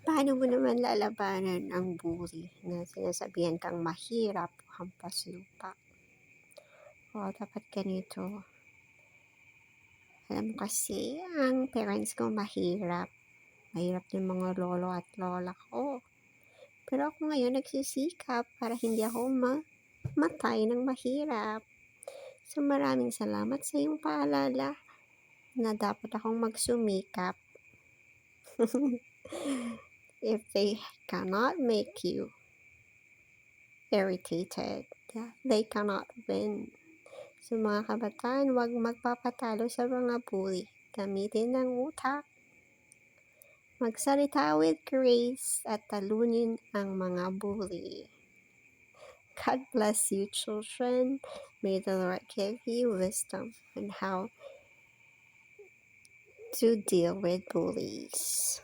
Paano mo naman lalabanan ang bully na sinasabihan kang mahirap o hampas lupa? O dapat ganito, alam mo kasi ang parents ko mahirap. Mahirap din mga lolo at lola ko. Pero ako ngayon nagsisikap para hindi ako mamatay ng mahirap. So maraming salamat sa iyong paalala na dapat akong magsumikap. If they cannot make you irritated, they cannot win. So mga kabataan, huwag magpapatalo sa mga bully. Gamitin ang utak, magsalita with grace at talunin ang mga bully. God bless you, children. May the Lord give you wisdom on how to deal with bullies.